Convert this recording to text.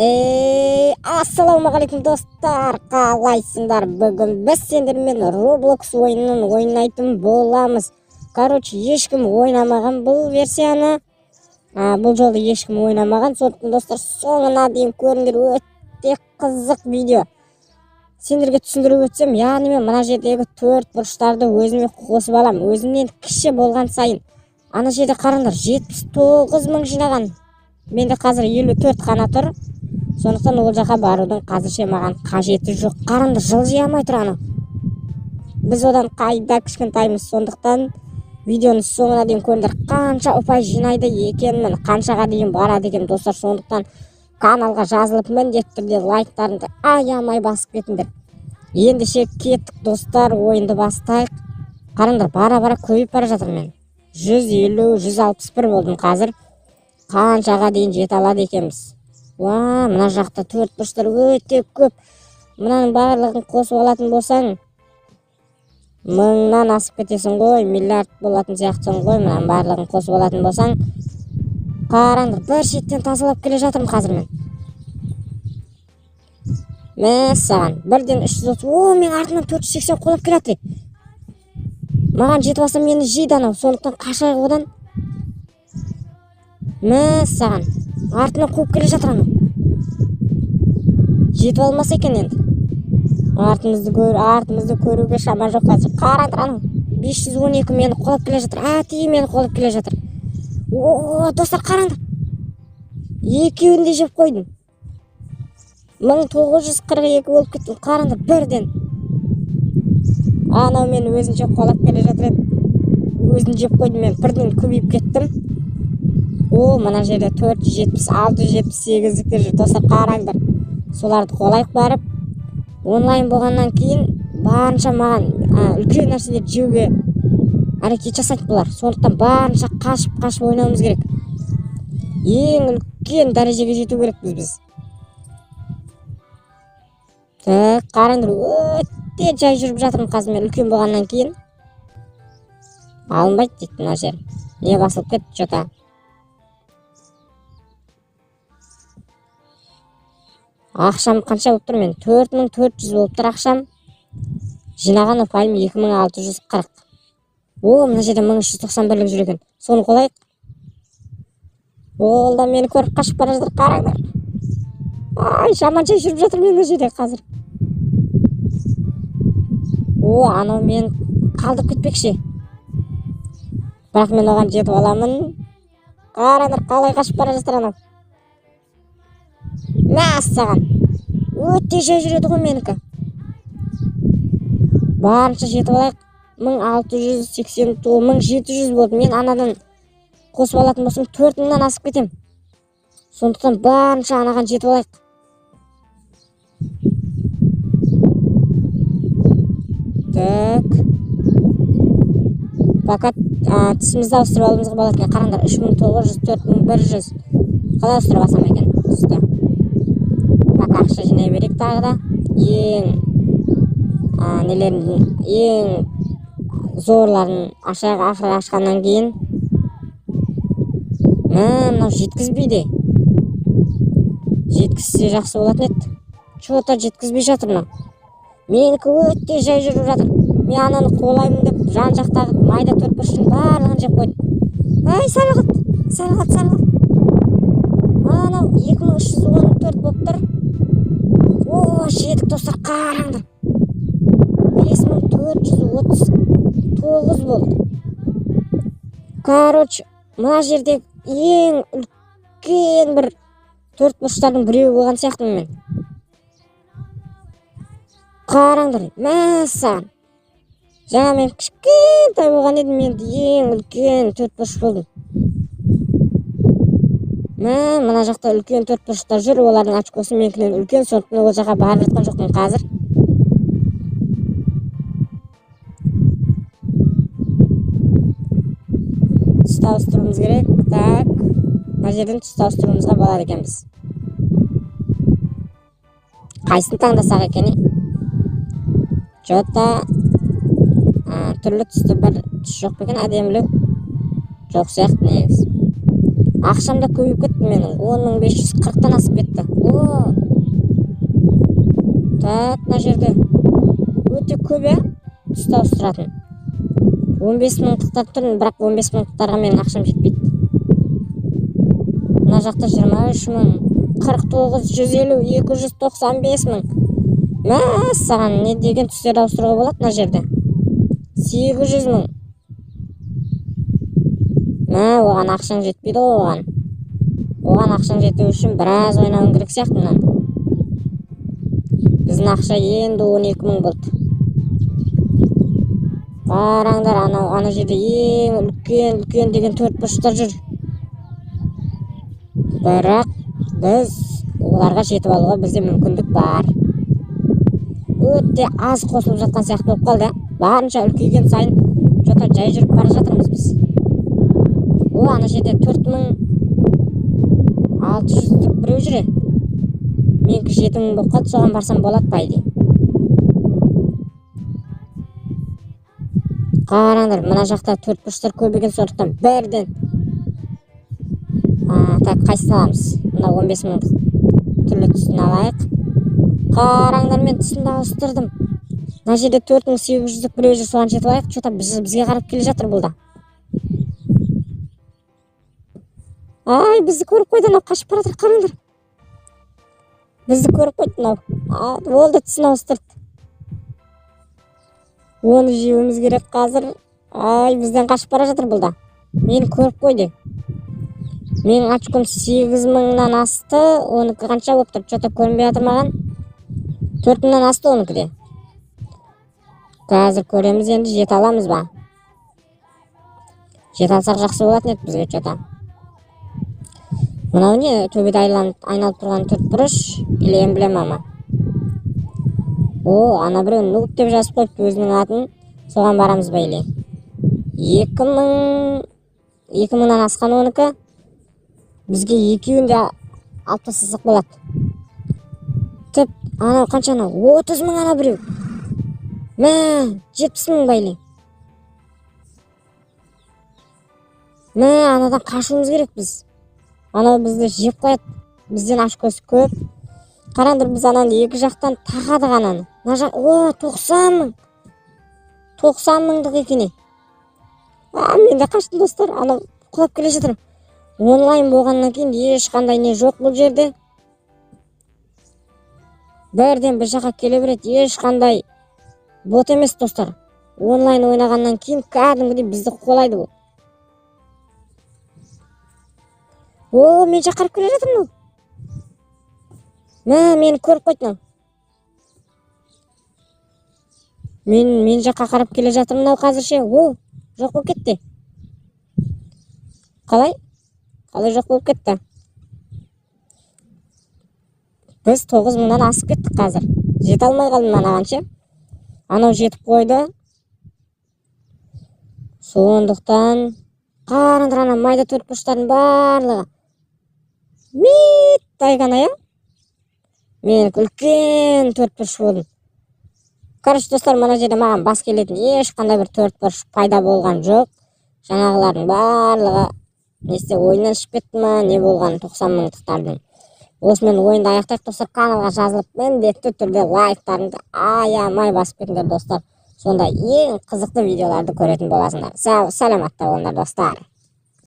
Ассалаумағалейкум достар, қалайсыңдар? Бүгін біз сендермен Roblox ойынын ойнайтын боламыз. Ешкім ойнамаған бұл версияны. Бұл жолы ешкім ойнамаған. Сондықтан достар, соңына дейін көріңдер, өте қызық видео. Сендерге түсіндіріп өтсем, яғни мен мына жердегі 4 бұрыштарды өзіме қосып алам. Өзімнен кіші болған сайын. Ана жерде қараңдар, 79 мың жинаған. Менде қазір 54 қана тұр. Сондықтан ол жаққа барудың қазірше маған қажеті жоқ. Қараңдар, жылжи алмай тұр ана. Біз одан қайда кішкентаймыз. Сондықтан видеоны соңына дейін көріңдер. Қанша ұпай жинайды екенмін, қаншаға дейін барады екен достар. Сондықтан каналға жазылып міндетті түрде лайктарыңды аямай басып кетіңдер. Ендеше кеттік достар, ойынды бастайық. Қараңдар, бара-бара көбейіп бара жатыр мен. 150-161 болдым қазір. Қаншаға дейін жете алады екенбіз. Мына жақта 4 бұрыштар өте көп. Мұнаның барлығын қосып алатын болсаң, 1000-нан асып кетесің ғой, миллиард болатын сияқтысың ғой. Мұнаның барлығын қосып алатын болсаң, қараңдар, бір шеттен тазалап келе жатырмын қазір мен. Мәссаған, бірден 330, мен артынан 480 қолап келатыр. Маған жетіп алсам мені жейді анау, сондықтан қашайық одан. Мәссаған, артынан қуып келе жатыр анау. Жетіп алмаса екен енді. Артымызды көруге шама жоқ қазір. Қараңдар анау, 512 мені қолап келе жатыр. Әти мені қолап келе жатыр. Достар, қараңдар. Екеуін де жеп қойдым. 1942 болып кеттім. Қараңдар, бірден. Анау мені өзінше қолап келе жатыр еді. Өзін жеп қойдым мен. Бірден көбейіп кеттім. Мына жерде 470-678-діктер жүр. Достар, қараңдар. Соларды қолайық барып. Онлайн болғаннан кейін барынша маған үлкен нәрселер жеуге әрекет жасайды бұлар. Сондықтан барынша қашып ойнауымыз керек. Ең үлкен дәрежеге жету керекпіз біз. Қараңдар, өте жай жүріп жатырмын қазір мен үлкен болғаннан кейін. Алынбайды дейді мына жер. Не басылып кетті жота. Ақшам қанша болып тұр мен? 4400 болып тұр ақшам. Жинаған ұпайым 2640. Мына жерде 1391 жүр екен. Соны қолайық. Ол да мені көріп қашып бара жатыр, қараңдар. Жаманша жүріп жатыр мен мына жерде қазір. Анау мен қалдырып кетпекші. Бірақ мен оған жетіп аламын. Қараңдар, қалай қашып бара жатыр анау. Мәссаған, өте жай жүреді ғой менікі. Барынша жетіп алайық. 1680, 1700 болды. Мен анадан қосып алатын болсам 4000-нан асып кетем. Сондықтан барынша анаған жетіп алайық. Пока тісімізді ауыстырып алуымызға болады екен. Қараңдар, 3900, 4100. Қалай ауыстырып алсам екен? Түсті. Пока ақша жинай берейік тағы да. Ең зорларын ашқаннан кейін. Мынау жеткізбейді. Жеткізсе жақсы болатын еді. Чота жеткізбей жатыр мынау. Менікі өте жай жүріп жатыр. Мен ананы қолаймын деп жан жақтағы майда 4 бұрыштың барлығын жеп қойдым. Сәл қат. Анау 2314 болып тұр. Жетік достар, қараңдар. 5439 болды. Мына жерде ең үлкен бір 4 бұрыштардың біреуі болған сияқтымын мен. Қараңдар, мәссаған. Жаңа мен кішкентай болған едім, енді ең үлкен 4 бұрыш болдым. Мына жақта үлкен 4 бұрыштар жүр, олардың очкосы менікінен үлкен, сондықтан ол жаққа барып жатқан жоқпын қазір. Түсті ауыстыруымыз керек. Мына жерден түсті ауыстыруымызға болады екенбіз. Қайсын таңдасақ екен? Жота түрлі түсті бір түс жоқ екен, әдемілеу жоқ сияқты негізі. Ақшамда көбейіп кетті менің. 10540-тан асып кетті. мына жерде өте көп түсті ауыстыратын. 15 мыңдықтар тұр, бірақ 15 мыңдықтарға менің ақшам жетпейді. Мына жақта 23 мың, 49, 150, 295 мың. Мә, саған не деген түстерді ауыстыруға болады мына жерде? 800 мың. Мә, оған ақшаң жетпейді оған. Оған ақшаң жету үшін біраз ойнауың керек сияқты мынаны. Біздің ақша енді 12 мың болды. Қараңдар, ана жерде ең үлкен деген 4 бұрыштар жүр. Бірақ біз оларға жетіп алуға бізде мүмкіндік бар. Өте аз қосылып жатқан сияқты болып қалды. Барынша үлкейген сайын жота жай жүріп бара жатырмыз біз. Ана жерде 4600-дік біреу жүре. Менікі 7000 болып қалды, соған барсам болады байды. Қараңдар, мына жақта 4 бұрыштар көбейген сондықтан бәрден. Так, қайсысын аламыз? Мына 15 мыңдық түрлі түсін алайық. Қараңдар, мен түсін ауыстырдым. Мына жерде 4800-дік біреу жүр, соған жетіп алайық. Жота бізге қарап келе жатыр бұл да. Ай, бізді көріп қойды, мынау қашып бара жатыр, қараңдар. Бізді көріп қойды мынау. Ол да түсін ауыстырды. Оны жеуіміз керек қазір. Ай, бізден қашып бара жатыр бұл да. Мені көріп қойды. Менің очком 8000-нан асты. Оныкі қанша болып тұр? Жота көрінбей жатыр маған. 4000-нан асты оныкі де. Қазір көреміз, енді жете аламыз ба? Жете алсақ жақсы болатын еді бізге жота. Мынау не? Төбеде айналып тұрған 4 бұрыш. Или эмблема ма? Ана біреу нуб деп жазып қойыпты өзінің атын. Соған барамыз ба или? 2000-нан асқан оныкі. Бізге екеуін де алып тастасақ болады. Тіп, анау қанша анау? 30 мың ана біреу. Мә, 70 мың байлы. Мә, анадан қашуымыз керек біз. Анау бізді жеп қояды. Бізден ашкөсі көп. Қараңдар, біз ананы екі жақтан тағадық ананы. 90 мың. 90 мыңдық екені. Мен де қаштым достар. Анау құлап келе жатыр. Онлайн болғаннан кейін ешқандай не жоқ бұл жерде. Бәрден бір жаққа келе береді. Ешқандай бот емес достар. Онлайн ойнағаннан кейін кәдімгідей бізді қолайды бұл. Мен жаққа қарап келе жатырмын. Мені көріп қойды мынау. Мен жаққа қарап келе жатырмын мынау қазірше. Жоқ болып кетті. Қалай жоқ болып кетті? Біз 9000-нан асып кеттік қазір. Жете алмай қалдым анаған ше. Анау жетіп қойды. Сондықтан қараңдар, ана майда 4 бұрыштардың барлығы. Тайған ая. Мен үлкен 4 бұрыш болдым. Короче, достар, мына жерде маған бас келетін ешқандай бір 4 бұрыш пайда болған жоқ. Жаңағылардың барлығы несте ойыннан шығып кетті ма, не болған 90 мыңдықтардың. Осымен ойынды аяқтайық достар. Каналға жазылып міндетті түрде лайктарыңды аямай басып кетіңдер достар. Сонда ең қызықты видеоларды көретін боласыңдар. Сәлематта болыңдар достар.